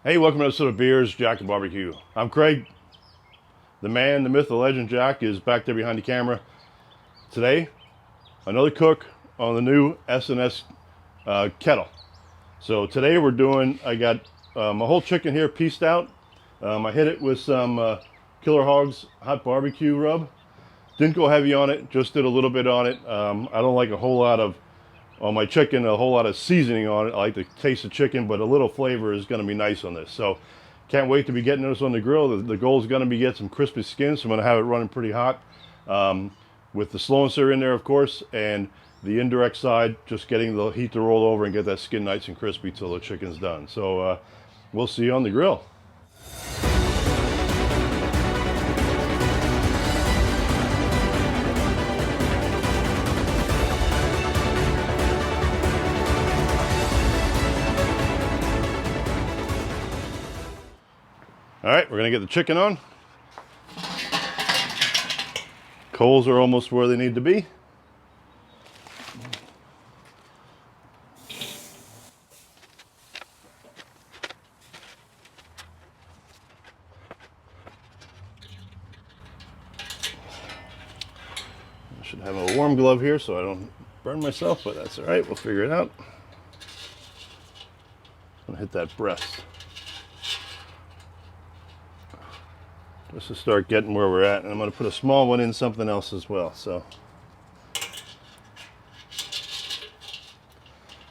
Hey, welcome to episode of Beers, Jack, and Barbecue. I'm Craig. The man, the myth, the legend, Jack, is back there behind the camera. Today, another cook on the new SNS Kettle. So today we're doing, I got my whole chicken here pieced out. I hit it with some Killer Hogs hot barbecue rub. Didn't go heavy on it, just did a little bit on it. I don't like a whole lot of, on my chicken, a whole lot of seasoning on it. I like the taste of chicken, but a little flavor is going to be nice on this. So can't wait to be getting this on the grill. The goal is going to be get some crispy skin, so I'm going to have it running pretty hot. With the Slow N Sear in there, of course, and the indirect side, just getting the heat to roll over and get that skin nice and crispy till the chicken's done. So we'll see you on the grill. All right, we're gonna get the chicken on. Coals are almost where they need to be. I should have a warm glove here so I don't burn myself, but that's all right, we'll figure it out. I'm gonna hit that breast. Just to start getting where we're at, and I'm going to put a small one in something else as well. So,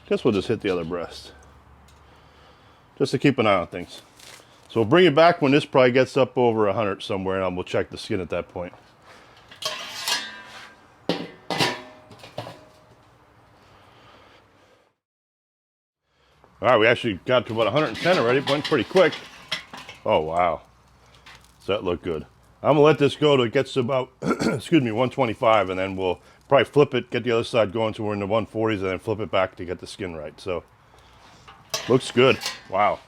guess we'll just hit the other breast, just to keep an eye on things. So we'll bring it back when this probably gets up over 100 somewhere, and we'll check the skin at that point. All right, we actually got to about 110 already. It went pretty quick. Oh wow. Does that look good? I'm gonna let this go till it gets to about, excuse me, 125, and then we'll probably flip it, get the other side going to we're in the 140s, and then flip it back to get the skin right. So, looks good. Wow.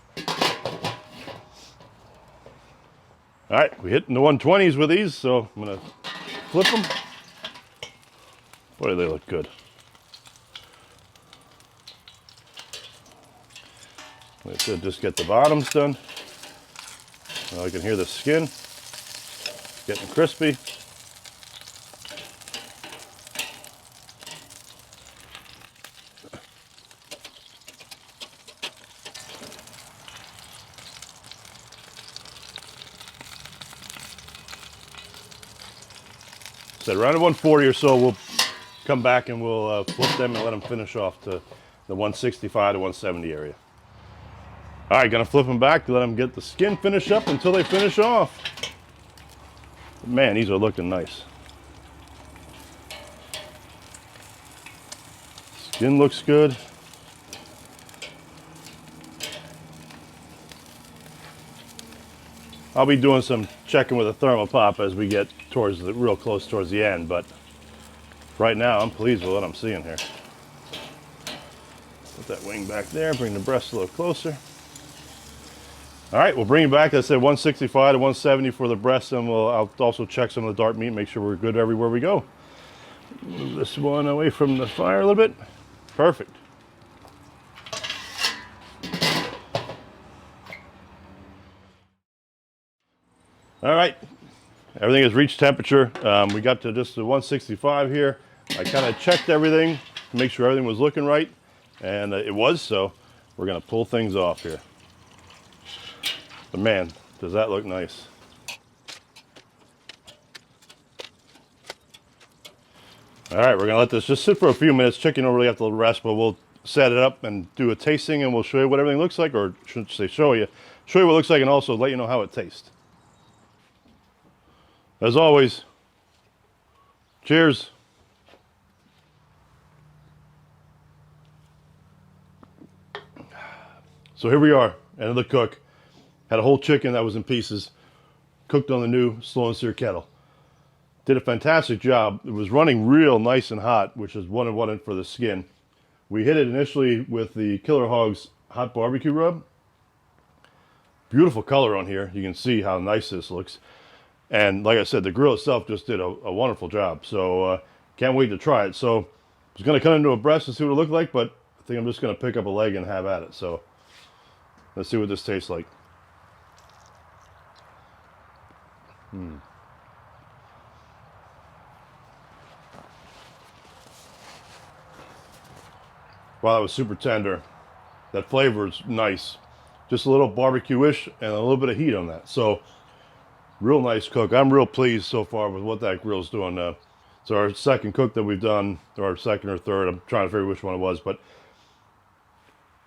All right, we hit in the 120s with these, so I'm gonna flip them. Boy, do they look good. Like I said, just get the bottoms done. Now I can hear the skin getting crispy. So around 140 or so, we'll come back and we'll flip them and let them finish off to the 165 to 170 area. All right, gonna flip them back to let them get the skin finished up until they finish off. Man, these are looking nice. Skin looks good. I'll be doing some checking with a thermopop as we get towards the real close towards the end, but right now I'm pleased with what I'm seeing here. Put that wing back there, bring the breast a little closer. All right, we'll bring it back. I said 165 to 170 for the breast, and I'll also check some of the dark meat, make sure we're good everywhere we go. Move this one away from the fire a little bit. Perfect. All right, everything has reached temperature. We got to just the 165 here. I kind of checked everything to make sure everything was looking right, and it was, so we're gonna pull things off here. But man, does that look nice. All right, we're gonna let this just sit for a few minutes. Chicken will really have to rest, but we'll set it up and do a tasting, and we'll show you what everything looks like, or should say show you what it looks like, and also let you know how it tastes. As always, cheers. So here we are, end of the cook. Had a whole chicken that was in pieces, cooked on the new Slow N Sear Kettle. Did a fantastic job. It was running real nice and hot, which is what I wanted for the skin. We hit it initially with the Killer Hogs hot barbecue rub. Beautiful color on here. You can see how nice this looks. And like I said, the grill itself just did a wonderful job. So can't wait to try it. So I was going to cut into a breast and see what it looked like, but I think I'm just going to pick up a leg and have at it. So Let's see what this tastes like. Wow, that was super tender. That flavor is nice. Just a little barbecue-ish and a little bit of heat on that. So, real nice cook. I'm real pleased so far with what that grill's doing. It's our second cook that we've done, or our second or third. I'm trying to figure which one it was, but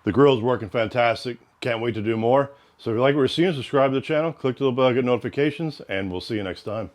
the grill's working fantastic. Can't wait to do more. So if you like what you're seeing, subscribe to the channel, click the little bell to get notifications, and we'll see you next time.